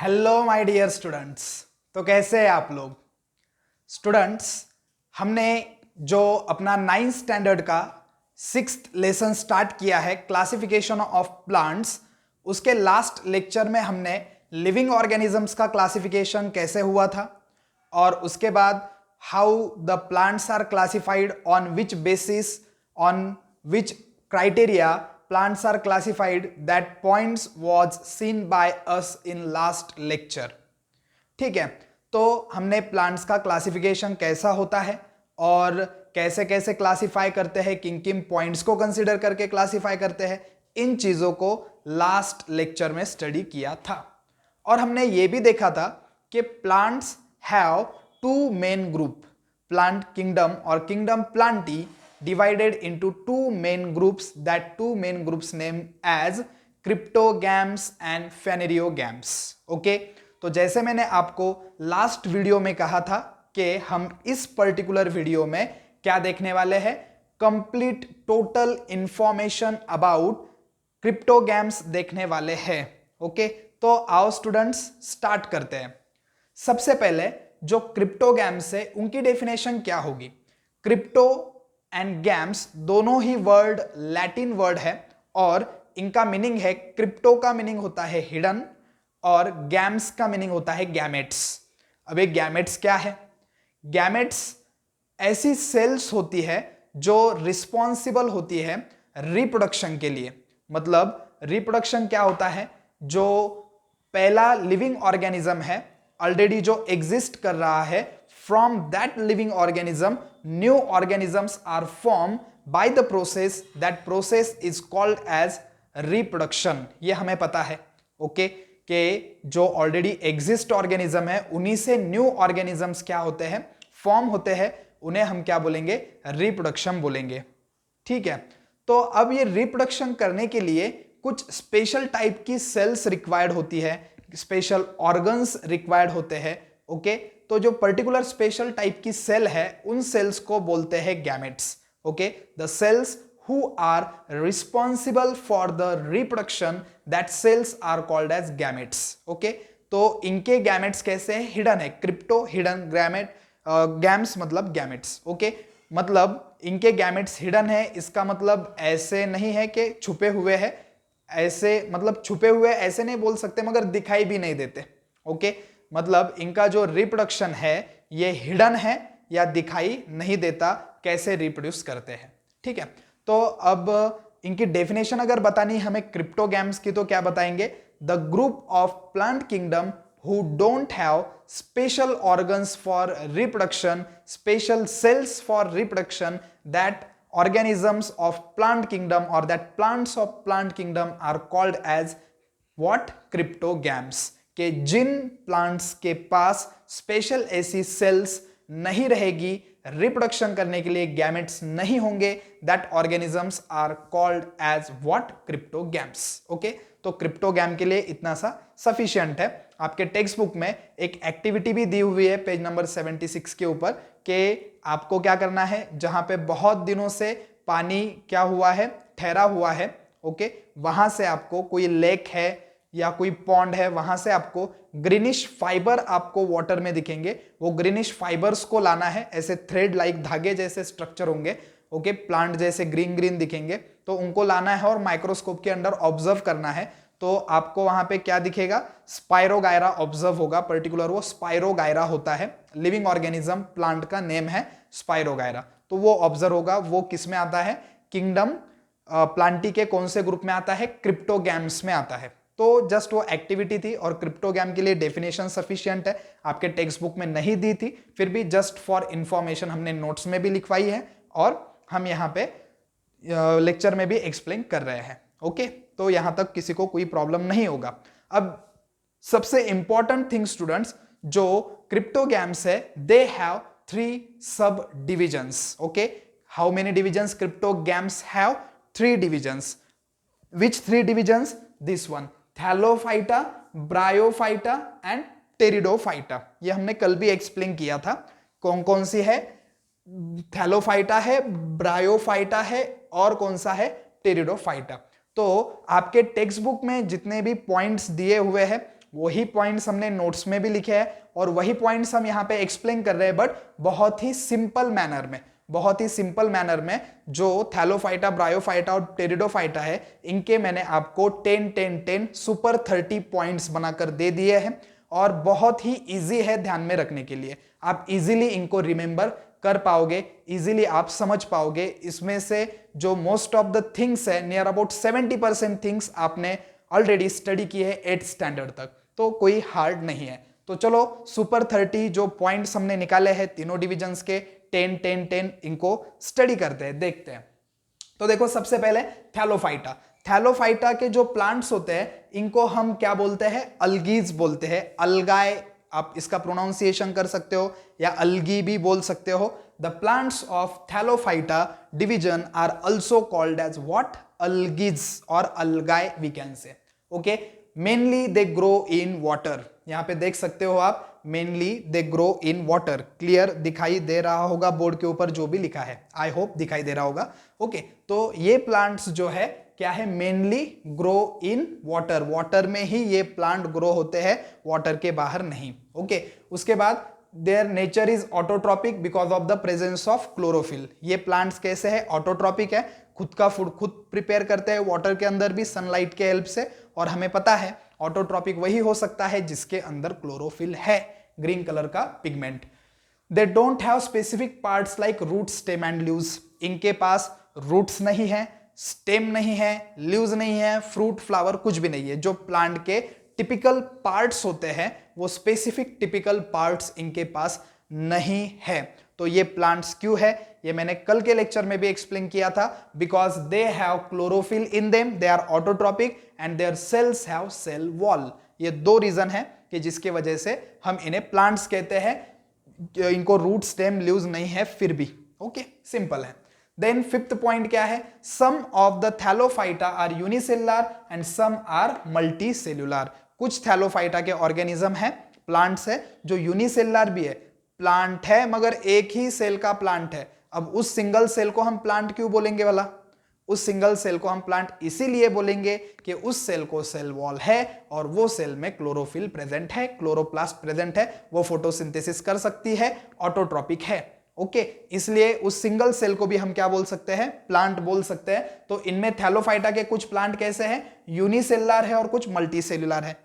Hello my dear students. तो कैसे हैं आप लोग स्टूडेंट्स? हमने जो अपना 9th स्टैंडर्ड का 6th लेसन स्टार्ट किया है क्लासिफिकेशन ऑफ प्लांट्स, उसके लास्ट लेक्चर में हमने लिविंग ऑर्गेनिजम्स का क्लासिफिकेशन कैसे हुआ था और उसके बाद how the plants are classified on which basis, on which criteria plants are classified, that points was seen by us in last lecture। ठीक है, तो हमने प्लांट्स का क्लासिफिकेशन कैसा होता है और कैसे कैसे क्लासिफाई करते हैं, किन किन पॉइंट्स को कंसीडर करके क्लासिफाई करते हैं, इन चीजों को लास्ट लेक्चर में स्टडी किया था। और हमने ये भी देखा था कि plants have two main group, plant kingdom और kingdom plantae divided into two main groups, that two main groups named as cryptogams and phanerogams। Okay, तो जैसे मैंने आपको लास्ट वीडियो में कहा था कि हम इस पर्टिकुलर वीडियो में क्या देखने वाले हैं, complete total information about cryptogams देखने वाले हैं। ओके, तो आओ स्टूडेंट्स स्टार्ट करते हैं। सबसे पहले जो क्रिप्टोगैम्स है उनकी डेफिनेशन क्या होगी। क्रिप्टो एंड गैम्स दोनों ही वर्ड लैटिन वर्ड है और इनका मीनिंग है, क्रिप्टो का मीनिंग होता है हिडन और गैम्स का मीनिंग होता है गैमेट्स। अब ये गैमेट्स क्या है? गैमेट्स ऐसी सेल्स होती है जो रिस्पॉन्सिबल होती है रिप्रोडक्शन के लिए। मतलब रिप्रोडक्शन क्या होता है, जो पहला लिविंग ऑर्गेनिज्म है ऑलरेडी जो एग्जिस्ट कर रहा है, from that living organism new organisms are formed by the process, that process is called as reproduction। ये हमें पता है ओके कि जो ऑलरेडी एग्जिस्ट ऑर्गेनिज्म है उन्हीं से न्यू ऑर्गेनिजम्स क्या होते हैं, फॉर्म होते हैं, उन्हें हम क्या बोलेंगे, रिप्रोडक्शन बोलेंगे। ठीक है, तो अब ये रिप्रोडक्शन करने के लिए कुछ स्पेशल टाइप की सेल्स रिक्वायर्ड होती है, स्पेशल ऑर्गन्स रिक्वायर्ड होते हैं। ओके, तो जो पर्टिकुलर स्पेशल टाइप की सेल है उन सेल्स को बोलते हैं gametes. Okay, the cells who are responsible for the reproduction, that cells are called as gametes. Okay, तो इनके गैमेट्स कैसे हैं, हिडन है, क्रिप्टो हिडन गैमेट, गैम्स मतलब गैमेट्स। ओके, मतलब इनके गैमेट्स हिडन है, इसका मतलब ऐसे नहीं है कि छुपे हुए हैं, ऐसे मतलब छुपे हुए ऐसे नहीं बोल सकते मगर दिखाई भी नहीं देते। ओके, मतलब इनका जो रिप्रोडक्शन है ये हिडन है या दिखाई नहीं देता, कैसे रिप्रोड्यूस करते हैं। ठीक है, तो अब इनकी डेफिनेशन अगर बतानी हमें क्रिप्टोगैम्स की तो क्या बताएंगे, the group of plant kingdom who don't have special organs for reproduction, special cells for reproduction, that organisms of plant kingdom or that plants of plant kingdom are called as what, cryptogams। कि जिन plants के पास special ऐसी sales नहीं रहेगी reproduction करने के लिए, gametes नहीं होंगे, that organisms are called as what, cryptogams. Okay, तो क्रिप्टोगैम के लिए इतना सा सफिशिएंट है। आपके टेक्स्ट बुक में एक एक्टिविटी भी दी हुई है पेज नंबर 76 के ऊपर कि आपको क्या करना है, जहां पे बहुत दिनों से पानी क्या हुआ है, ठहरा हुआ है। ओके, वहां से आपको कोई लेक है या कोई पॉन्ड है, वहां से आपको ग्रीनिश फाइबर आपको वाटर में दिखेंगे, वो ग्रीनिश फाइबर्स को लाना है, ऐसे थ्रेड लाइक धागे जैसे स्ट्रक्चर होंगे। ओके, प्लांट जैसे ग्रीन ग्रीन दिखेंगे, तो उनको लाना है और माइक्रोस्कोप के अंदर ऑब्जर्व करना है। तो आपको वहां पे क्या दिखेगा, स्पाइरोगायरा ऑब्जर्व होगा, पर्टिकुलर वो स्पाइरोगायरा होता है, लिविंग ऑर्गेनिज्म, प्लांट का नेम है स्पाइरोगायरा। तो वो ऑब्जर्व होगा, वो किस में आता है, किंगडम प्लांटी के कौन से ग्रुप में आता है, क्रिप्टोगैम्स में आता है। तो जस्ट वो एक्टिविटी थी और क्रिप्टोगैम के लिए डेफिनेशन सफिशिएंट है, आपके टेक्स्ट बुक में नहीं दी थी, फिर भी जस्ट फॉर इंफॉर्मेशन हमने नोट्स में भी लिखवाई है और हम यहाँ पे लेक्चर में भी एक्सप्लेन कर रहे हैं। ओके, तो यहां तक किसी को कोई प्रॉब्लम नहीं होगा। अब सबसे इंपॉर्टेंट थिंग स्टूडेंट्स, जो क्रिप्टोगैम्स है दे हैव 3 सब divisions. Okay, how many divisions cryptogams have, 3 divisions. Which 3 divisions, this one, Thallophyta, bryophyta and pteridophyta. ये हमने कल भी एक्सप्लेन किया था कौन कौन सी है, थैलोफाइटा है, ब्रायोफाइटा है और कौन सा है, टेरिडोफाइटा। तो आपके टेक्स्ट बुक में जितने भी पॉइंट्स दिए हुए हैं वही पॉइंट्स हमने नोट्स में भी लिखे हैं और वही पॉइंट्स हम यहाँ पे एक्सप्लेन कर रहे हैं, बट बहुत ही सिंपल मैनर में, बहुत ही सिंपल मैनर में। जो थैलोफाइटा, ब्रायोफाइटा और टेरिडोफाइटा है, इनके मैंने आपको 10 10 10 सुपर 30 पॉइंट्स बनाकर दे दिए हैं और बहुत ही इजी है ध्यान में रखने के लिए। आप इजीली इनको रिमेंबर कर पाओगे, इजीली आप समझ पाओगे। इसमें से जो मोस्ट ऑफ द थिंग्स है, नियर अबाउट 70% थिंग्स आपने ऑलरेडी स्टडी की है 8th स्टैंडर्ड तक, तो कोई हार्ड नहीं है। तो चलो सुपर 30 जो पॉइंट्स हमने निकाले हैं तीनों डिविजन्स के 10 10 10, इनको स्टडी करते हैं, देखते हैं। तो देखो सबसे पहले थैलोफाइटा। थैलोफाइटा के जो प्लांट्स होते हैं इनको हम क्या बोलते हैं? अल्गीज बोलते हैं। अलगाए आप इसका प्रोनाउंसिएशन कर सकते हो या अलगी भी बोल सकते हो। The plants of Thallophyta division are also called as what? Algae और algae we can say. Okay, mainly they grow in water. यहां पे देख सकते हो आप, mainly they grow in water. Clear दिखाई दे रहा होगा बोर्ड के ऊपर जो भी लिखा है, आई होप दिखाई दे रहा होगा। ओके, तो ये प्लांट्स जो है क्या है? Mainly grow in water. Water में ही ये प्लांट ग्रो होते हैं, वाटर के बाहर नहीं। ओके, उसके बाद their nature is autotrophic because of the presence of chlorophyll. ये प्लांट्स कैसे है? ऑटोट्रॉपिक है, खुद का फूड खुद प्रिपेयर करते हैं वाटर के अंदर भी सनलाइट के हेल्प से। और हमें पता है ऑटोट्रॉपिक वही हो सकता है जिसके अंदर क्लोरोफिल है, ग्रीन कलर का pigment. They don't have specific parts like root, stem and leaves. इनके पास रूट्स नहीं है, स्टेम नहीं है, लीव्स नहीं है, फ्रूट फ्लावर कुछ भी नहीं है। जो प्लांट के टिपिकल पार्ट्स होते हैं वो स्पेसिफिक टिपिकल पार्ट्स इनके पास नहीं है। तो ये प्लांट्स क्यों है ये मैंने कल के लेक्चर में भी एक्सप्लेन किया था। Because they have chlorophyll in them, they are autotrophic and their cells have cell wall. ये दो रीजन है कि जिसकी वजह से हम इन्हें प्लांट्स कहते हैं। इनको रूट, स्टेम, लीव्स नहीं है फिर भी। ओके, सिंपल है। देन फिफ्थ पॉइंट क्या है? Some of the Thallophyta are unicellular and some are multicellular. कुछ थैलोफाइटा के ऑर्गेनिज्म है, प्लांट्स है जो यूनिसेलुलर भी है। प्लांट है मगर एक ही सेल का प्लांट है। अब उस सिंगल सेल को हम प्लांट क्यों बोलेंगे वाला? उस सिंगल सेल को हम प्लांट इसीलिए बोलेंगे कि उस सेल को सेल वॉल है और वो सेल में क्लोरोफिल प्रेजेंट है, क्लोरोप्लास्ट प्रेजेंट है, वो फोटोसिंथेसिस कर सकती है, ऑटोट्रॉपिक है। ओके, इसलिए उस सिंगल सेल को भी हम क्या बोल सकते हैं? प्लांट बोल सकते हैं। तो इनमें थैलोफाइटा के कुछ प्लांट कैसे हैं? यूनिसेलुलर है और कुछ मल्टीसेलुलर है।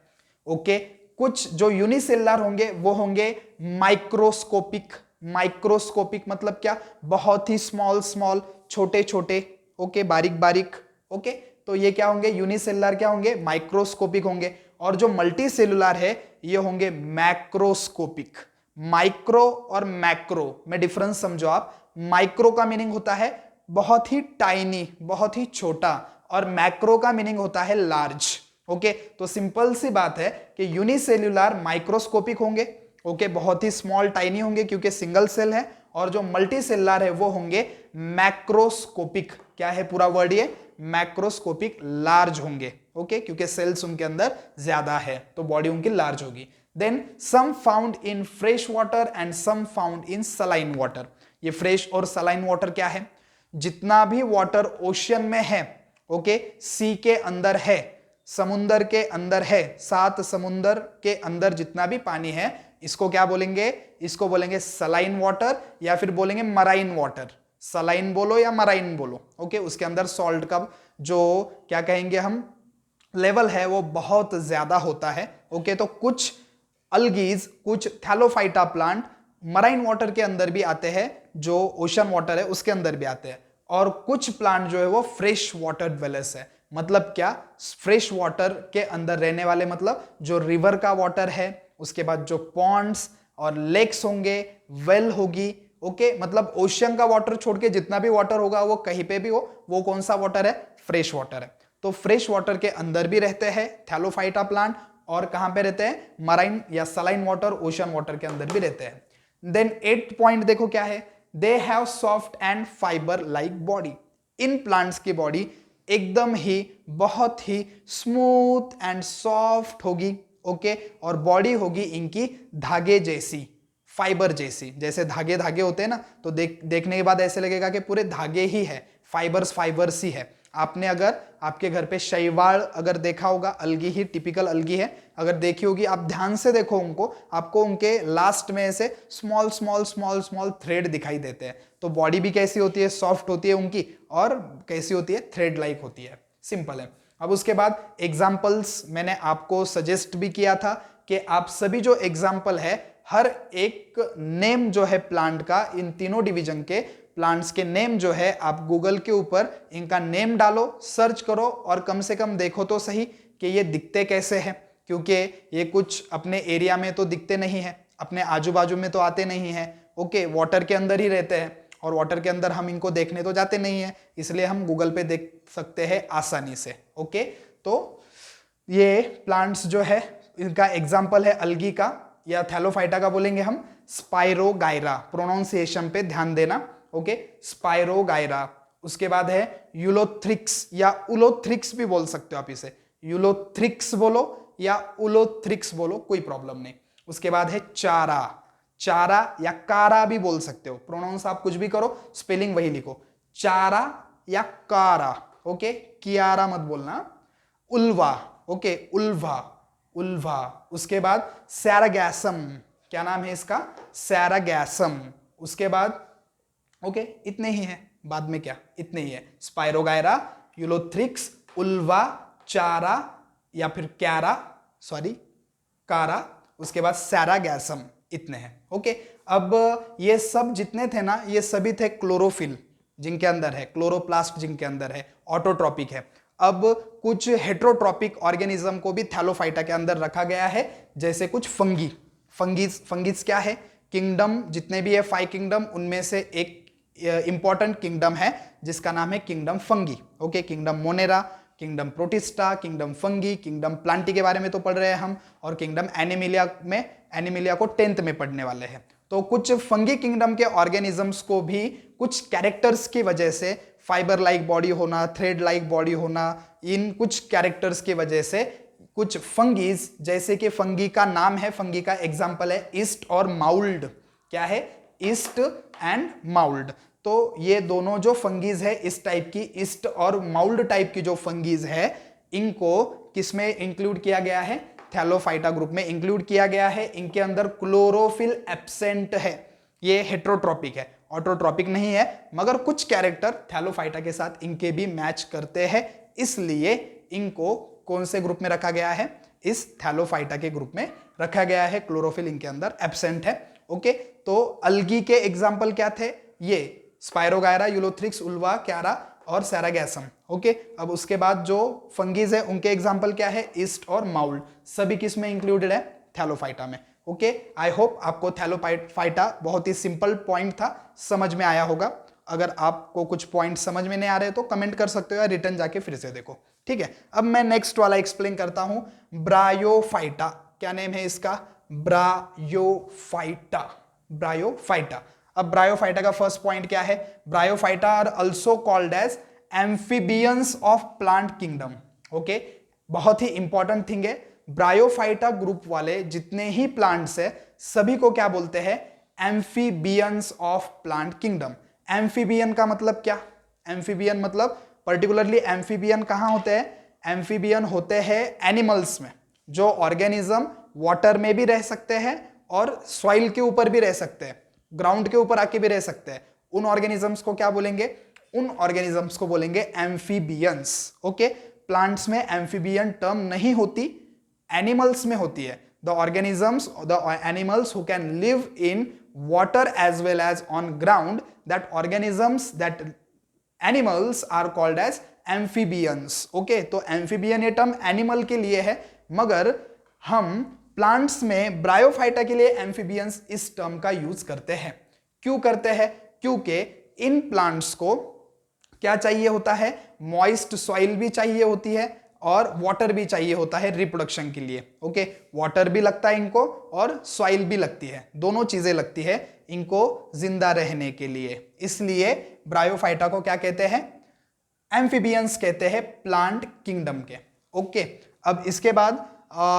ओके, कुछ जो यूनिसेलुलर होंगे वो होंगे माइक्रोस्कोपिक। माइक्रोस्कोपिक मतलब क्या? बहुत ही स्मॉल स्मॉल, छोटे छोटे, ओके, बारीक बारीक। ओके, तो ये क्या होंगे? यूनिसेलुलर क्या होंगे? माइक्रोस्कोपिक होंगे। और जो मल्टीसेलुलर है ये होंगे मैक्रोस्कोपिक। माइक्रो और मैक्रो में डिफरेंस समझो आप। माइक्रो का मीनिंग होता है बहुत ही टाइनी, बहुत ही छोटा, और मैक्रो का मीनिंग होता है लार्ज। ओके, तो सिंपल सी बात है कि यूनिसेल्युलर माइक्रोस्कोपिक होंगे, ओके, बहुत ही स्मॉल टाइनी होंगे क्योंकि सिंगल सेल है। और जो मल्टीसेलुलर है वो होंगे मैक्रोस्कोपिक। क्या है पूरा वर्ड ये? मैक्रोस्कोपिक, लार्ज होंगे। ओके, क्योंकि सेल्स उनके अंदर ज्यादा है तो बॉडी उनकी लार्ज होगी। Then some found in fresh water and some found in saline water. ये फ्रेश और सलाइन वाटर क्या है? जितना भी वाटर ओशियन में है, ओके, सी के अंदर है, समुंदर के अंदर है, 7 समुंदर के अंदर जितना भी पानी है, इसको क्या बोलेंगे? इसको बोलेंगे सलाइन वाटर या फिर बोलेंगे मराइन वाटर। सलाइन बोलो या मराइन बोलो। ओके, उसके अंदर सॉल्ट का जो क्या कहेंगे हम लेवल है वो बहुत ज्यादा होता है। ओके, तो कुछ अल्गीज, कुछ थैलोफाइटा प्लांट मराइन वाटर के अंदर भी आते हैं, जो ओशन वाटर है उसके अंदर भी आते हैं। और कुछ प्लांट जो है वो फ्रेश वाटर ड्वेलर्स है। मतलब क्या? फ्रेश वाटर के अंदर रहने वाले, मतलब जो रिवर का वाटर है, उसके बाद जो पॉन्ड्स और लेक्स होंगे, वेल होगी। ओके, मतलब ओशियन का वाटर छोड़ के जितना भी वाटर होगा वो कहीं पे भी हो, वो कौन सा वाटर है? फ्रेश वाटर है। तो फ्रेश वाटर के अंदर भी रहते हैं थैलोफाइटा प्लांट, और कहां पे रहते हैं? मराइन या सलाइन वाटर, ओशन वाटर के अंदर भी रहते हैं। देन 8th पॉइंट देखो क्या है? They have soft and fibre like body. In plants की बॉडी एकदम ही बहुत ही स्मूथ एंड सॉफ्ट होगी। ओके, और बॉडी होगी इनकी धागे जैसी, फाइबर जैसी। जैसे धागे धागे होते हैं ना, तो देखने के बाद ऐसे लगेगा कि पूरे धागे ही है, फाइबर्स फाइबर्स ही है। आपने अगर आपके घर पे शैवाल अगर देखा होगा, अलगी ही टिपिकल अलगी है, अगर देखी होगी, आप ध्यान से देखो उनको, आपको उनके लास्ट में ऐसे small small small small thread दिखाई देते हैं। तो बॉडी भी कैसी होती है, सॉफ्ट होती है उनकी, और कैसी होती है, थ्रेड लाइक होती है। सिंपल है। अब उसके बाद एग्जाम्पल्स मैंने आपको सजेस्ट भी किया था कि आप सभी जो एग्जाम्पल है, हर एक नेम जो है प्लांट का, इन तीनों डिवीजन के प्लांट्स के नेम जो है, आप गूगल के ऊपर इनका नेम डालो, सर्च करो, और कम से कम देखो तो सही कि ये दिखते कैसे हैं, क्योंकि ये कुछ अपने एरिया में तो दिखते नहीं है, अपने आजू बाजू में तो आते नहीं है। ओके, वाटर के अंदर ही रहते हैं, और वाटर के अंदर हम इनको देखने तो जाते नहीं है, इसलिए हम गूगल पे देख सकते हैं आसानी से। ओके, तो ये प्लांट्स जो है, इनका एग्जाम्पल है अलगी का, या थैलोफाइटा का बोलेंगे हम स्पाइरोगायरा, प्रोनाउंसिएशन पे ध्यान देना। Okay, spirogyra. उसके बाद है यूलोथ्रिक्स, या उलोथ्रिक्स भी बोल सकते हो आप इसे, यूलोथ्रिक्स बोलो या उलोथ्रिक्स बोलो, कोई प्रॉब्लम नहीं। उसके बाद है चारा, चारा या कारा भी बोल सकते हो, प्रोनाउंस आप कुछ भी करो, स्पेलिंग वही लिखो, चारा या कारा। ओके, कियारा मत बोलना। Uvula, okay, uvula, uvula. उसके बाद सैरागैसम, क्या नाम है इसका, सैरागैसम। उसके बाद ओके, इतने ही हैं, बाद में क्या, इतने ही है, स्पाइरोगायरा, यूलोथ्रिक्स, उल्वा, चारा या फिर क्यारा, सॉरी कारा, उसके बाद सैरागैसम, इतने हैं। ओके, अब ये सब जितने थे ना, ये सभी थे क्लोरोफिल जिनके अंदर है, क्लोरोप्लास्ट जिनके अंदर है, ऑटोट्रॉपिक है। अब कुछ हेट्रोट्रॉपिक ऑर्गेनिज्म को भी थैलोफाइटा के अंदर रखा गया है, जैसे कुछ फंगी। फंगीज क्या है, किंगडम जितने भी है 5 किंगडम, उनमें से एक इंपॉर्टेंट किंगडम है जिसका नाम है kingdom fungi. Okay, kingdom Monera, kingdom protista, kingdom fungi, kingdom Plantae के बारे में तो पढ़ रहे हैं हम, और किंगडम एनिमिलिया में, एनिमिलिया को 10th में पढ़ने वाले हैं। तो कुछ फंगी किंगडम के ऑर्गेनिजम्स को भी कुछ कैरेक्टर्स की वजह से, फाइबर लाइक बॉडी होना, थ्रेड लाइक बॉडी होना, इन कुछ कैरेक्टर्स की वजह से कुछ फंगीज, जैसे कि फंगी का नाम है, फंगी का एग्जाम्पल है ईस्ट और माउल्ड। क्या है, ईस्ट एंड माउल्ड। तो ये दोनों जो फंगीज है इस टाइप की, ईस्ट और माउल्ड टाइप की जो फंगीज है, इनको किसमें इंक्लूड किया गया है, थैलोफाइटा ग्रुप में इंक्लूड किया गया है। इनके अंदर क्लोरोफिल एब्सेंट है, ये हेट्रोट्रॉपिक है, ऑटोट्रॉपिक नहीं है, मगर कुछ कैरेक्टर थैलोफाइटा के साथ इनके भी मैच करते हैं, इसलिए इनको कौन से ग्रुप में रखा गया है, इस थैलोफाइटा के ग्रुप में रखा गया है। क्लोरोफिल इनके अंदर एब्सेंट है। ओके, तो अलगी के एग्जाम्पल क्या थे, ये स्पाइरोगायरा, यूलोथ्रिक्स, उल्वा, क्यारा और सैरागैसम। ओके, अब उसके बाद जो फंगीज है उनके एग्जाम्पल क्या है, ईस्ट और माउल्ड, सभी किस में इंक्लूडेड है, थैलोफाइटा में। ओके, आई होप आपको थैलोफाइटा बहुत ही सिंपल पॉइंट था, समझ में आया होगा। अगर आपको कुछ पॉइंट समझ में नहीं आ रहे तो कमेंट कर सकते हो या रिटर्न जाके फिर से देखो, ठीक है। अब मैं नेक्स्ट वाला एक्सप्लेन करता हूं, ब्रायोफाइटा। क्या नेम है इसका, ब्रायोफाइटा, ब्रायोफाइटा। अब ब्रायोफाइटा का फर्स्ट पॉइंट क्या है, bryophyta are also called as amphibians of plant kingdom. Okay, बहुत ही इंपॉर्टेंट थिंग है, ब्रायोफाइटा ग्रुप वाले जितने ही प्लांट्स है सभी को क्या बोलते हैं, amphibians of plant kingdom. Amphibian का मतलब क्या, एम्फीबियन मतलब पर्टिकुलरली एम्फीबियन कहां होते हैं, एम्फीबियन होते हैं एनिमल्स में, जो ऑर्गेनिज्म वाटर में भी रह सकते हैं और सॉइल के ऊपर भी रह सकते हैं, ग्राउंड के ऊपर आके भी रह सकते हैं। उन ऑर्गेनिजम्स को क्या बोलेंगे, उन ऑर्गेनिजम्स को बोलेंगे एम्फीबियंस। ओके, प्लांट्स में एम्फीबियन टर्म नहीं होती, एनिमल्स में होती है। The organisms, the animals who can live in water as well as on ground, that organisms, that animals are called as amphibians. okay, तो amphibian ये टर्म एनिमल के लिए है, मगर हम प्लांट्स में ब्रायोफाइटा के लिए एम्फीबियंस इस टर्म का यूज करते हैं। क्यों करते हैं, क्योंकि इन प्लांट्स को क्या चाहिए होता है, मॉइस्ट सॉइल भी चाहिए होती है और वाटर भी चाहिए होता है रिप्रोडक्शन के लिए। ओके, वाटर भी लगता है इनको और सॉइल भी लगती है, दोनों चीजें लगती है इनको जिंदा रहने के लिए, इसलिए ब्रायोफाइटा को क्या कहते हैं, एम्फीबियंस कहते हैं प्लांट किंगडम के। ओके, अब इसके बाद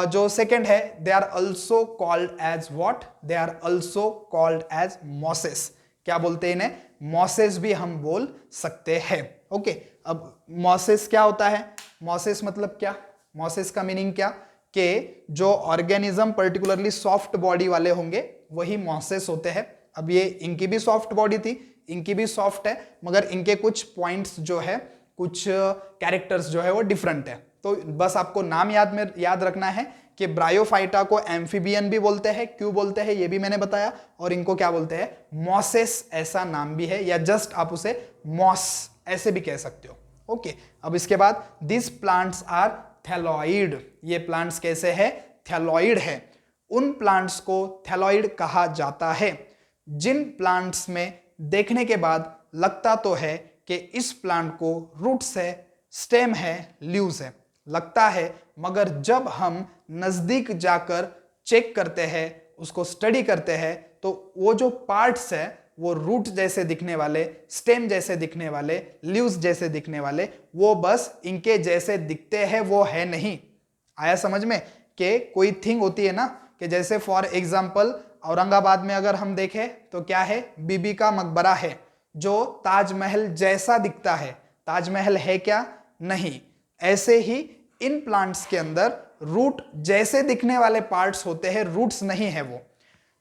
जो सेकंड है, they are also called as what, they are also called as mosses. क्या बोलते हैं इन्हें, मॉसेस भी हम बोल सकते हैं। ओके, अब मॉसेस क्या होता है? मॉसेस मतलब क्या? मॉसेस का मीनिंग क्या? कि जो ऑर्गेनिज्म पर्टिकुलरली सॉफ्ट बॉडी वाले होंगे वही मॉसेस होते हैं। अब ये इनकी भी सॉफ्ट बॉडी थी, इनकी भी सॉफ्ट है, मगर इनके कुछ पॉइंट्स जो है, कुछ कैरेक्टर्स जो है वो डिफरेंट है। तो बस आपको नाम याद रखना है कि ब्रायोफाइटा को एम्फीबियन भी बोलते हैं। क्यों बोलते हैं ये भी मैंने बताया। और इनको क्या बोलते हैं? मॉसेस, ऐसा नाम भी है, या जस्ट आप उसे मॉस ऐसे भी कह सकते हो। ओके, अब इसके बाद दिस प्लांट्स आर थैलॉइड। ये प्लांट्स कैसे है? थैलॉइड है। उन प्लांट्स को थैलॉइड कहा जाता है जिन प्लांट्स में देखने के बाद लगता तो है कि इस प्लांट को रूट्स है, स्टेम है, लीव्स है, लगता है, मगर जब हम नजदीक जाकर चेक करते हैं, उसको स्टडी करते हैं, तो वो जो पार्ट्स है वो रूट जैसे दिखने वाले, स्टेम जैसे दिखने वाले, लीव्स जैसे दिखने वाले, वो बस इनके जैसे दिखते हैं, वो है नहीं। आया समझ में? कि कोई थिंग होती है ना, कि जैसे फॉर एग्जाम्पल औरंगाबाद में अगर हम देखें तो क्या है? बीबी का मकबरा है जो ताजमहल जैसा दिखता है। ताजमहल है क्या? नहीं। ऐसे ही इन प्लांट्स के अंदर रूट जैसे दिखने वाले पार्ट्स होते हैं, रूट्स नहीं है वो।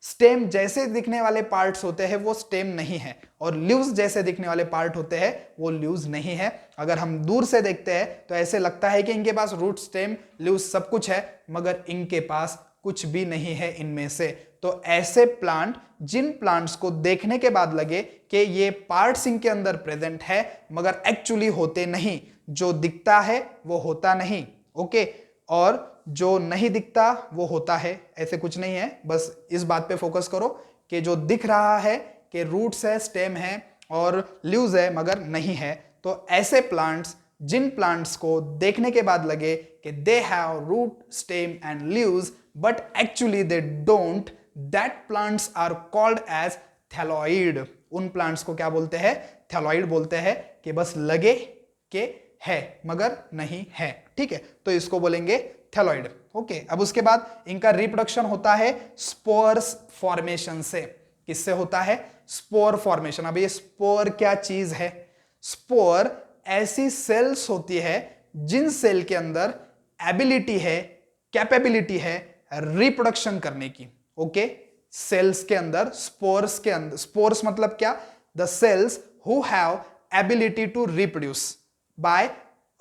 स्टेम जैसे दिखने वाले पार्ट्स होते हैं, वो स्टेम नहीं है। और लीव्स जैसे दिखने वाले पार्ट होते हैं, वो लीव्स नहीं है। अगर हम दूर से देखते हैं तो ऐसे लगता है कि इनके पास रूट, स्टेम, लीव्स सब कुछ है, मगर इनके पास कुछ भी नहीं है इनमें से। तो ऐसे प्लांट, जिन प्लांट्स को देखने के बाद लगे कि ये पार्ट्स इनके अंदर प्रेजेंट है, मगर एक्चुअली होते नहीं, जो दिखता है वो होता नहीं। ओके, और जो नहीं दिखता वो होता है, ऐसे कुछ नहीं है। बस इस बात पे फोकस करो कि जो दिख रहा है कि रूट्स है, स्टेम है और लीव्स है, मगर नहीं है। तो ऐसे प्लांट्स, जिन प्लांट्स को देखने के बाद लगे कि they have root, stem and leaves but actually they don't, that plants are called as thalloid. उन प्लांट्स को क्या बोलते हैं? थैलॉइड बोलते हैं, कि बस लगे कि है मगर नहीं है। ठीक है, तो इसको बोलेंगे थैलॉइड। ओके, अब उसके बाद इनका रिप्रोडक्शन होता है स्पोर्स फॉर्मेशन से। किससे होता है? Spore formation. अब ये स्पोर क्या चीज है? स्पोर ऐसी सेल्स होती है जिन सेल के अंदर एबिलिटी है, कैपेबिलिटी है रिप्रोडक्शन करने की। ओके, सेल्स के अंदर, स्पोर्स के अंदर, स्पोर्स मतलब क्या? The cells who have ability to reproduce by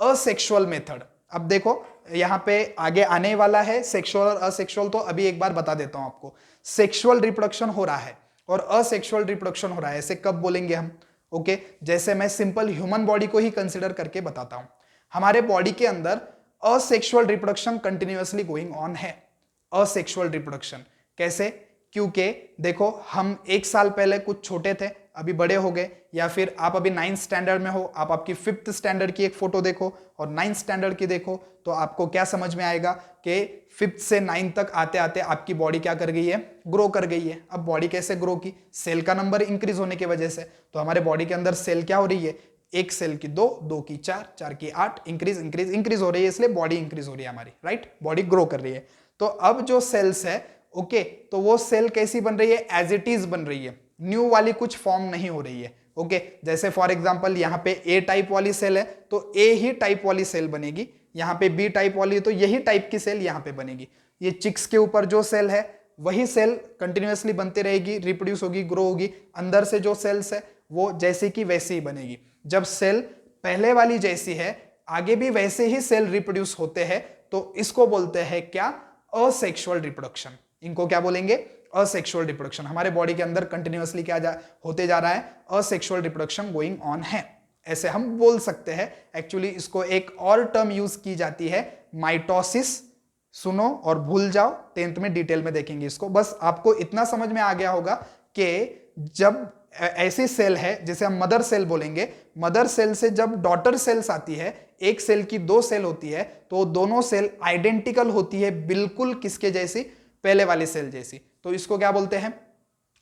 asexual method. अब देखो यहां पे आगे आने वाला है सेक्सुअल और असेक्सुअल, तो अभी एक बार बता देता हूं आपको। सेक्सुअल रिप्रोडक्शन हो रहा है और असेक्सुअल रिप्रोडक्शन हो रहा है, ऐसे कब बोलेंगे हम? ओके, जैसे मैं सिंपल ह्यूमन बॉडी को ही कंसिडर करके बताता हूं। हमारे बॉडी के अंदर asexual reproduction continuously going on है। असेक्सुअल रिप्रोडक्शन कैसे? क्योंकि देखो, हम एक साल पहले कुछ छोटे थे, अभी बड़े हो गए, या फिर आप अभी 9th स्टैंडर्ड में हो, आप आपकी 5th स्टैंडर्ड की एक फोटो देखो और 9th स्टैंडर्ड की देखो, तो आपको क्या समझ में आएगा कि 5th से 9th तक आते आते आपकी बॉडी क्या कर गई है? ग्रो कर गई है। अब बॉडी कैसे ग्रो की? सेल का नंबर इंक्रीज होने की वजह से। तो हमारे बॉडी के अंदर सेल क्या हो रही है? एक सेल की 2, 2 की 4, 4 की 8, इंक्रीज इंक्रीज इंक्रीज हो रही है, इसलिए बॉडी इंक्रीज हो रही है हमारी, राइट? बॉडी ग्रो कर रही है। तो अब जो सेल्स है, ओके, तो वो सेल कैसी बन रही है? एज इट इज बन रही है, न्यू वाली कुछ फॉर्म नहीं हो रही है। ओके, जैसे फॉर एग्जांपल यहाँ पे ए टाइप वाली सेल है तो ए ही टाइप वाली सेल बनेगी, यहाँ पे बी टाइप वाली है तो यही टाइप की सेल यहाँ पे बनेगी। ये चिक्स के ऊपर जो सेल है वही सेल कंटिन्यूअसली बनती रहेगी, रिप्रोड्यूस होगी, ग्रो होगी। अंदर से जो सेल्स है वो जैसे की वैसे ही बनेगी। जब सेल पहले वाली जैसी है, आगे भी वैसे ही सेल रिप्रोड्यूस होते हैं, तो इसको बोलते हैं क्या? Asexual reproduction. इनको क्या बोलेंगे? Asexual reproduction. हमारे बॉडी के अंदर कंटिन्यूअसली क्या होते जा रहा है? असेक्सुअल रिप्रोडक्शन गोइंग ऑन है, ऐसे हम बोल सकते हैं। एक्चुअली इसको एक और टर्म यूज की जाती है, माइटोसिस। सुनो और भूल जाओ, 10th में डिटेल में देखेंगे इसको। बस आपको इतना समझ में आ गया होगा कि जब ऐसी सेल है जिसे हम मदर सेल बोलेंगे, मदर सेल से जब डॉटर सेल्स आती है, एक सेल की 2 सेल होती है, तो दोनों सेल आइडेंटिकल होती है, बिल्कुल किसके जैसी? पहले वाली सेल जैसी। तो इसको क्या बोलते हैं?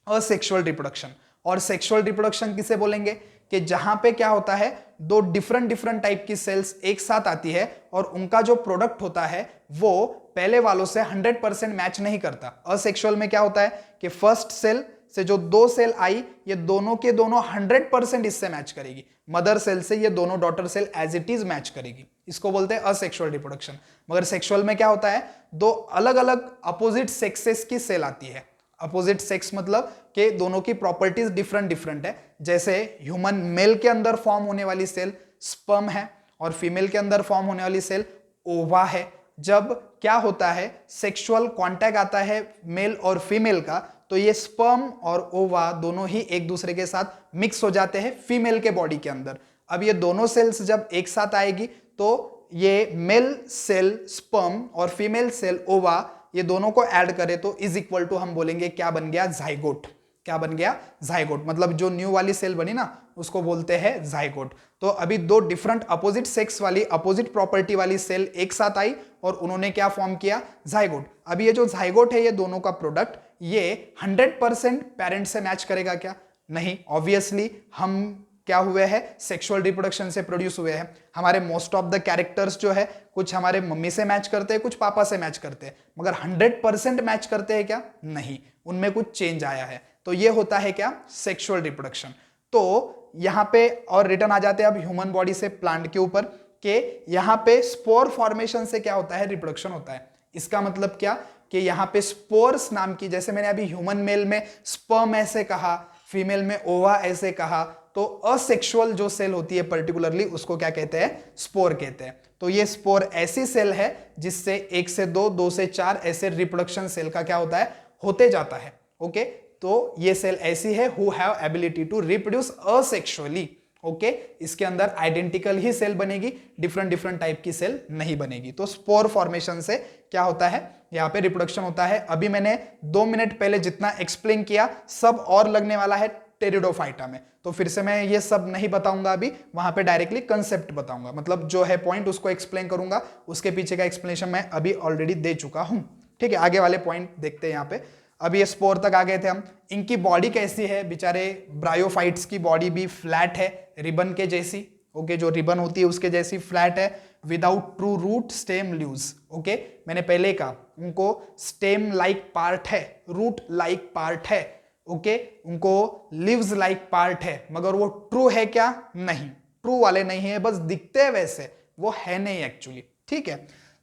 Asexual reproduction. और सेक्सुअल रिप्रोडक्शन किसे बोलेंगे? कि जहां पे क्या होता है, 2 डिफरेंट टाइप की सेल्स एक साथ आती है और उनका जो प्रोडक्ट होता है वो पहले वालों से 100% मैच नहीं करता। असेक्सुअल में क्या होता है कि फर्स्ट सेल से जो 2 सेल आई, ये दोनों के दोनों 100% इससे मैच करेगी। मदर सेल से ये दोनों daughter cell as it is match करेगी। इसको बोलते हैं असेक्सुअल रिप्रोडक्शन। मगर सेक्सुअल में क्या होता है, दो अलग अलग अपोजिट सेक्सेस की सेल आती है। अपोजिट सेक्स मतलब कि दोनों की प्रॉपर्टीज डिफरेंट डिफरेंट है। जैसे ह्यूमन मेल के अंदर फॉर्म होने वाली सेल स्पर्म है और फीमेल के अंदर फॉर्म होने वाली सेल ओवा है। जब क्या होता है, सेक्सुअल कांटेक्ट आता है मेल और फीमेल का, तो ये स्पर्म और ओवा दोनों ही एक दूसरे के साथ मिक्स हो जाते हैं फीमेल के बॉडी के अंदर। अब ये दोनों सेल्स जब एक साथ आएगी तो ये मेल सेल स्पर्म और फीमेल सेल ओवा, ये दोनों को ऐड करें तो इज इक्वल टू हम बोलेंगे क्या बन गया, जाइगोट। क्या बन गया, जाइगोट। मतलब जो न्यू वाली सेल बनी ना, उसको बोलते हैं जाइगोट। तो अभी दो डिफरेंट अपोजिट सेक्स वाली, अपोजिट प्रॉपर्टी वाली सेल एक साथ आई और उन्होंने क्या फॉर्म किया, जाइगोट। अभी ये जो जाइगोट है, ये दोनों का प्रोडक्ट, ये 100% पेरेंट से मैच करेगा क्या? नहीं। ऑब्वियसली हम क्या हुए हैं, सेक्सुअल रिप्रोडक्शन से प्रोड्यूस हुए हैं। हमारे मोस्ट ऑफ द कैरेक्टर्स जो है, कुछ हमारे मम्मी से मैच करते हैं, कुछ पापा से मैच करते हैं, मगर 100% मैच करते हैं क्या? नहीं, उनमें कुछ चेंज आया है। तो ये होता है क्या, सेक्सुअल रिप्रोडक्शन। तो यहां पे और रिटर्न आ जाते हैं अब ह्यूमन बॉडी से प्लांट के ऊपर, कि यहां पे स्पोर फॉर्मेशन से क्या होता है, रिप्रोडक्शन होता है। इसका मतलब क्या कि यहां पे स्पोर्स नाम की, जैसे मैंने अभी ह्यूमन मेल में स्पर्म ऐसे कहा, फीमेल में ओवा ऐसे कहा, तो असेक्सुअल जो सेल होती है पर्टिकुलरली उसको क्या कहते हैं, स्पोर कहते हैं। तो ये स्पोर ऐसी सेल है जिससे 1 से 2, 2 से 4 ऐसे रिप्रोडक्शन सेल का क्या होता है, होते जाता है। ओके, तो ये सेल ऐसी है who have ability to reproduce asexually. Okay, इसके अंदर आइडेंटिकल ही सेल बनेगी, डिफरेंट डिफरेंट टाइप की सेल नहीं बनेगी। तो स्पोर फॉर्मेशन से क्या होता है, यहाँ पे रिप्रोडक्शन होता है। अभी मैंने 2 मिनट पहले जितना एक्सप्लेन किया, सब और लगने वाला है टेरिडोफाइटा में। तो फिर से मैं ये सब नहीं बताऊंगा, अभी वहां पे डायरेक्टली कंसेप्ट बताऊंगा, मतलब जो है पॉइंट उसको एक्सप्लेन करूंगा। उसके पीछे का एक्सप्लेनेशन मैं अभी ऑलरेडी दे चुका हूं। ठीक है, आगे वाले पॉइंट देखते हैं यहाँ पे। अभी ये स्पोर तक आ गए थे हम। इनकी बॉडी कैसी है, बेचारे ब्रायोफाइट्स की बॉडी भी फ्लैट है, रिबन के जैसी। ओके, जो रिबन होती है उसके जैसी फ्लैट है, without true root stem leaves. Okay, मैंने पहले कहा उनको स्टेम लाइक पार्ट है, रूट लाइक पार्ट है। ओके, उनको लिव्स लाइक पार्ट है, मगर वो ट्रू है क्या? नहीं, ट्रू वाले नहीं है, बस दिखते हैं वैसे, वो है नहीं एक्चुअली। ठीक है,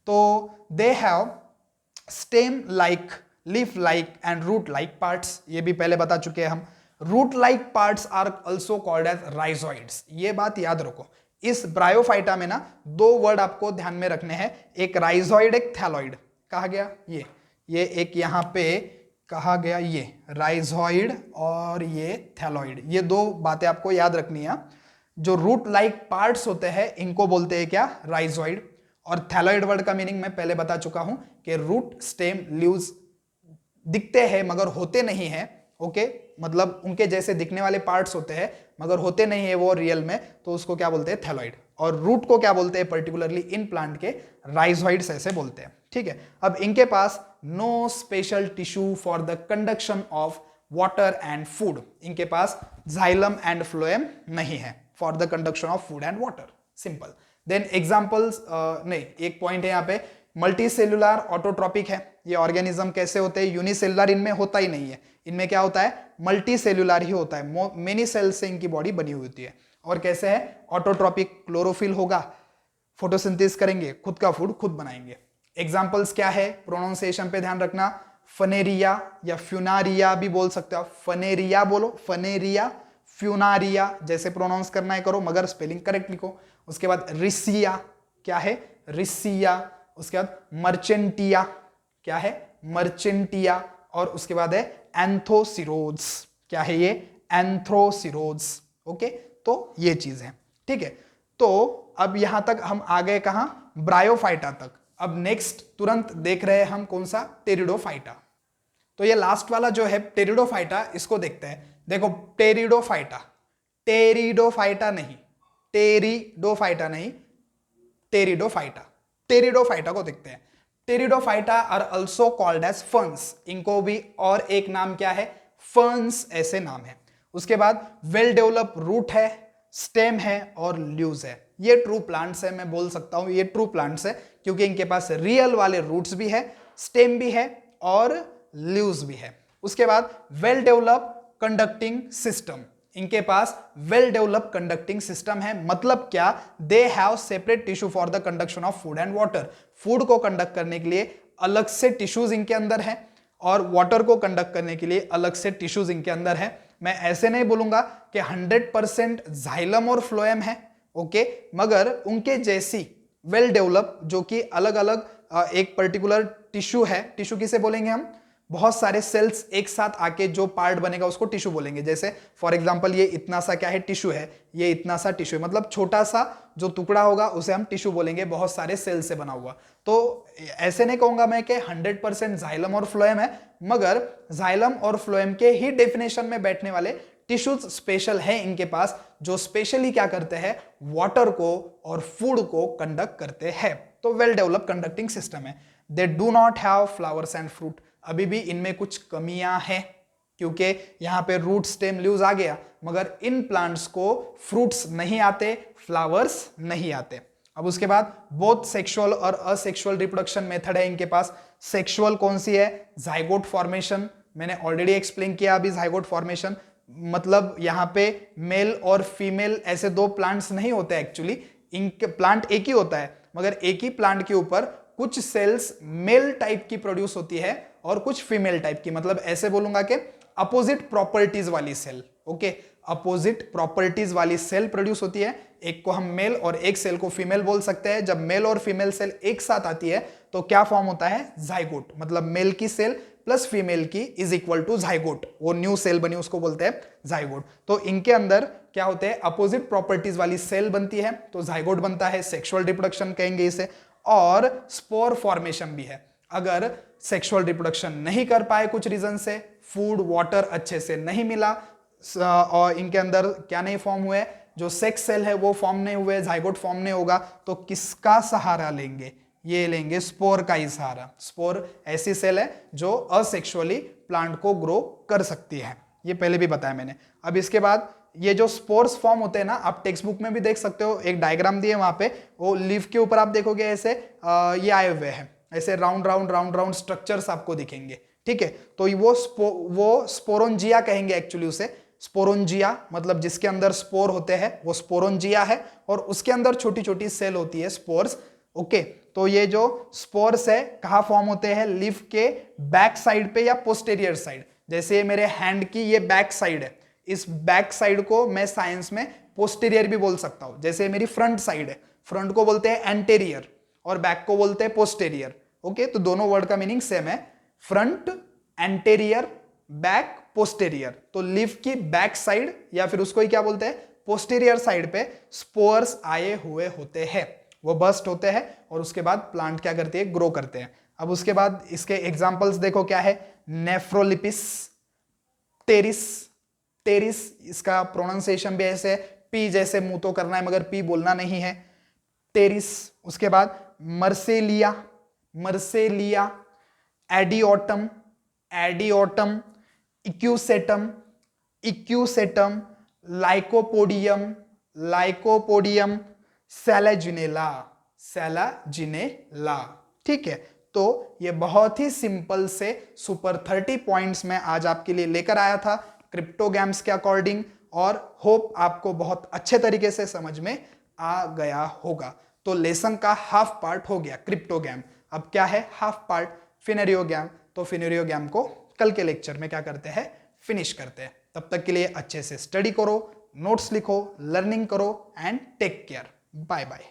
तो they have stem like, leaf like and root like parts. ये भी पहले बता चुके हैं हम। Root like parts are also called as rhizoids. ये बात याद रखो, इस ब्रायोफाइटा में ना 2 वर्ड आपको ध्यान में रखने हैं, एक राइजोइड, एक थैलॉइड। कहा गया ये एक यहां पे कहा गया, ये राइजोइड और ये थैलॉइड। ये 2 बातें आपको याद रखनी है। जो रूट लाइक पार्ट्स होते हैं इनको बोलते हैं क्या, राइजोइड। और थैलॉइड वर्ड का मीनिंग मैं पहले बता चुका हूं कि रूट स्टेम लीव्स दिखते हैं मगर होते नहीं है। ओके, मतलब उनके जैसे दिखने वाले पार्ट्स होते हैं मगर होते नहीं है वो रियल में, तो उसको क्या बोलते हैं, थैलॉइड। और रूट को क्या बोलते हैं पर्टिकुलरली इन प्लांट के, राइजोइड्स ऐसे बोलते हैं। ठीक है, अब इनके पास no special tissue for the conduction of water and food. इनके पास जाइलम एंड फ्लोएम नहीं है for the conduction of food and water. Simple. Then examples, नहीं, एक पॉइंट है यहाँ पे, मल्टी सेलुलर ऑटोट्रॉपिक है। ये ऑर्गेनिज्म कैसे होते हैं, यूनिसेलुलर इनमें होता ही नहीं है। इनमें क्या होता है, मल्टी सेलुलर ही होता है, मेनी सेल्स से इनकी बॉडी बनी हुई होती है। और कैसे है, ऑटोट्रॉपिक, क्लोरोफिल होगा, फोटोसिंथेसिस करेंगे, खुद का फूड खुद बनाएंगे। एग्जाम्पल्स क्या है, प्रोनाउंसिएशन पे ध्यान रखना, फनेरिया या फ्यूनारिया भी बोल सकते हो। फनेरिया बोलो, फनेरिया, फ्यूनारिया जैसे प्रोनाउंस करना है करो, मगर स्पेलिंग करेक्ट लिखो। उसके बाद रिसिया, क्या है, रिसिया। उसके बाद मर्चेंटिया, क्या है, मर्चेंटिया। और उसके बाद है एंथोसिरोड्स, क्या है ये, एंथ्रोसिरोड्स। ओके, तो ये चीज है। ठीक है, तो अब यहां तक हम आ गए कहां, ब्रायोफाइटा तक। अब नेक्स्ट तुरंत देख रहे हैं हम कौन सा, टेरिडोफाइटा। तो ये लास्ट वाला जो है टेरिडोफाइटा, इसको देखते हैं। देखो टेरिडोफाइटा, टेरिडोफाइटा नहीं, टेरिडोफाइटा नहीं, टेरिडोफाइटा। टेरिडोफाइटा को देखते हैं। Pteridophyta are also called as ferns. इनको भी और एक नाम क्या है, फर्न्स ऐसे नाम है। उसके बाद वेल डेवलप रूट है, स्टेम है और ल्यूज है। ये ट्रू प्लांट्स है, मैं बोल सकता हूं ये ट्रू प्लांट्स है, क्योंकि इनके पास रियल वाले रूट्स भी है, स्टेम भी है और ल्यूज भी है। उसके बाद वेल डेवलप कंडक्टिंग सिस्टम, इनके पास वेल डेवलप कंडक्टिंग सिस्टम है। मतलब क्या, they have separate tissue for the conduction of food and water. Food को कंडक्ट करने के लिए अलग से टिश्यूज इनके अंदर है और वाटर को कंडक्ट करने के लिए अलग से टिश्यूज इनके अंदर है। मैं ऐसे नहीं बोलूंगा कि 100% जाइलम और फ्लोएम है, ओके, मगर उनके जैसी वेल डेवलप जो कि अलग अलग एक पर्टिकुलर टिश्यू है, टिश्यू किसे बोलेंगे हम, बहुत सारे सेल्स एक साथ आके जो पार्ट बनेगा उसको टिश्यू बोलेंगे। जैसे फॉर एग्जांपल ये इतना सा क्या है, टिश्यू है, ये इतना सा टिश्यू है, मतलब छोटा सा जो टुकड़ा होगा उसे हम टिश्यू बोलेंगे, बहुत सारे सेल से बना हुआ। तो ऐसे नहीं कहूंगा मैं कि 100% जाइलम और फ्लोएम है, मगर जाइलम और फ्लोएम के ही डेफिनेशन में बैठने वाले टिश्यूज स्पेशल है इनके पास, जो स्पेशली क्या करते हैं, वाटर को और फूड को कंडक्ट करते हैं। तो वेल डेवलप कंडक्टिंग सिस्टम है। They do not have flowers and fruit, अभी भी इनमें कुछ कमियां हैं, क्योंकि यहां पे रूट स्टेम लीव्स आ गया, मगर इन प्लांट्स को फ्रूट्स नहीं आते, फ्लावर्स नहीं आते। अब उसके बाद बोथ सेक्सुअल और असेक्सुअल रिप्रोडक्शन मेथड है इनके पास। सेक्सुअल कौन सी है, जाइगोट फॉर्मेशन, मैंने ऑलरेडी एक्सप्लेन किया अभी जाइगोट फॉर्मेशन, मतलब यहां पे मेल और फीमेल ऐसे दो प्लांट्स नहीं होते एक्चुअली, इनके प्लांट एक ही होता है, मगर एक ही प्लांट के ऊपर कुछ सेल्स मेल टाइप की प्रोड्यूस होती है और कुछ फीमेल टाइप की, मतलब ऐसे बोलूंगा कि अपोजिट प्रॉपर्टीज वाली सेल, ओके, अपोजिट प्रॉपर्टीज वाली सेल प्रोड्यूस होती है। एक को हम मेल और एक सेल को फीमेल बोल सकते हैं। जब मेल और फीमेल सेल एक साथ आती है तो क्या फॉर्म होता है, जाइगोट, मतलब मेल की सेल प्लस फीमेल की इज इक्वल टू जाइगोट, वो न्यू सेल बनी उसको बोलते हैं जाइगोट। तो इनके अंदर क्या होते हैं, अपोजिट प्रॉपर्टीज वाली सेल बनती है तो जाइगोट बनता है, सेक्सुअल रिप्रोडक्शन कहेंगे इसे। और स्पोर फॉर्मेशन भी है, अगर सेक्सुअल रिप्रोडक्शन नहीं कर पाए कुछ रीजन से, फूड वाटर अच्छे से नहीं मिला और इनके अंदर क्या नहीं फॉर्म हुए, जो सेक्स सेल है वो फॉर्म नहीं हुए, जाइगोट फॉर्म नहीं होगा, तो किसका सहारा लेंगे, ये लेंगे स्पोर का ही सहारा। स्पोर ऐसी सेल है जो असेक्सुअली प्लांट को ग्रो कर सकती है, ये पहले भी बताया मैंने। अब इसके बाद ये जो स्पोर्स फॉर्म होते हैं ना, आप टेक्स्ट बुक में भी देख सकते हो, एक डायग्राम दिए वहां पे, वो लीफ के ऊपर आप देखोगे ऐसे ये आए हुए हैं, ऐसे round round round round structures आपको दिखेंगे, ठीक है। तो वो स्पोरोंजिया कहेंगे एक्चुअली उसे, स्पोरोंजिया, मतलब जिसके अंदर स्पोर होते हैं वो स्पोरोंजिया है, और उसके अंदर छोटी छोटी सेल होती है स्पोर्स, ओके। तो ये जो स्पोर्स है कहाँ फॉर्म होते हैं, लीफ के बैक साइड पे या पोस्टेरियर साइड। जैसे मेरे हैंड की ये बैक साइड है, इस बैक साइड को मैं साइंस में पोस्टेरियर भी बोल सकता हूं। जैसे मेरी फ्रंट साइड है, फ्रंट को बोलते हैं एंटेरियर और बैक को बोलते हैं पोस्टेरियर, ओके। तो दोनों वर्ड का मीनिंग सेम है, फ्रंट, एंटेरियर, बैक, पोस्टेरियर। तो लीफ की बैक साइड या फिर उसको ही क्या बोलते हैं, पोस्टेरियर साइड पे स्पोर्स आए हुए होते हैं, वो बस्ट होते हैं और उसके बाद प्लांट क्या करते हैं, ग्रो करते हैं। अब उसके बाद इसके एग्जांपल्स देखो क्या है, नेफ्रोलिपिस, टेरिस, टेरिस इसका प्रोनाउंसिएशन भी ऐसे पी जैसे मुंह तो करना है मगर पी बोलना नहीं है, टेरिस। उसके बाद मर्सेलिया, मर्सेलिया, एडियोटम, एडियोटम, इक्यूसेटम, इक्यूसेटम, लाइकोपोडियम, लाइकोपोडियम, सेलेजिनेला, सेलाजिनेला, ठीक है। तो ये बहुत ही सिंपल से सुपर 30 पॉइंट्स में आज आपके लिए लेकर आया था क्रिप्टोगैम्स के अकॉर्डिंग, और होप आपको बहुत अच्छे तरीके से समझ में आ गया होगा। तो लेसन का हाफ पार्ट हो गया क्रिप्टोगैम, अब क्या है हाफ पार्ट फिनेरियोगैम। तो फिनेरियोगैम को कल के लेक्चर में क्या करते हैं, फिनिश करते हैं। तब तक के लिए अच्छे से स्टडी करो, नोट्स लिखो, लर्निंग करो and take care, bye bye.